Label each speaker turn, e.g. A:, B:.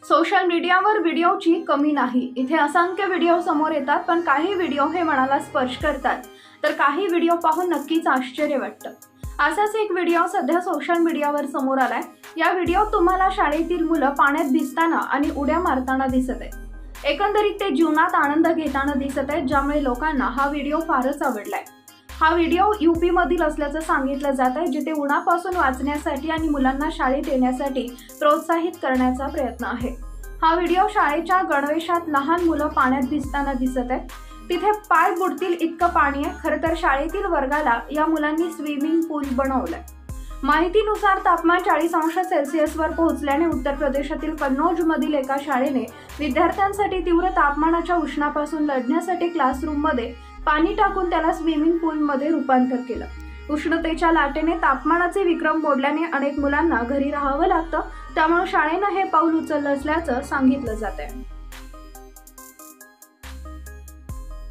A: Social मीडियावर व्हिडिओची कमी नाही। इथे असंख्य व्हिडिओ समोर येतात, पण काही व्हिडिओ हे मनाला स्पर्श करतात, तर काही व्हिडिओ पाहून नक्कीच आश्चर्य वाटतं। असाच एक व्हिडिओ सध्या सोशल मीडियावर समोर आलाय। या व्हिडिओत तुम्हाला शाळेतील मुलं पाण्यात भिजताना आणि उड्या मारताना दिसत आहे। एकंदरीत ते जीवनात आनंद घेताना दिसत आहेत, ज्यामुळे लोकांना हा व्हिडिओ फारच आवडलाय। हा व्हिडिओ यूपी मधील असल्याचं सांगितलं जात आहे, जिथे उन्हापासून वाचण्यासाठी आणि मुलांना शाळेत येण्यासाठी प्रोत्साहित करण्याचा प्रयत्न आहे। हा व्हिडिओ शाळेच्या गणवेशात लहान मुलं पाण्यात भिजताना दिसत आहेत। तिथे पाय बुडतील इतकं पाणी आहे। खरं तर शाळेतील वर्गाला या मुलांनी स्विमिंग पूल बनवलंय। माहितीनुसार तापमान 40 अंश सेल्सिअसवर पोहोचल्याने उत्तर प्रदेशातील कन्नौज मधील एका शाळेने विद्यार्थ्यांसाठी तीव्र तापमानाच्या उष्णापासून लढण्यासाठी क्लासरूममध्ये पाणी टाकून त्याला स्विमिंग पूलमध्ये रूपांतर केलं। उष्णतेच्या लाटेने तापमानाचे विक्रम मोडल्याने अनेक मुलांना घरी राहावं लागतं, त्यामुळे शाळेनं हे पाऊल उचललं असल्याचं सांगितलं जात आहे।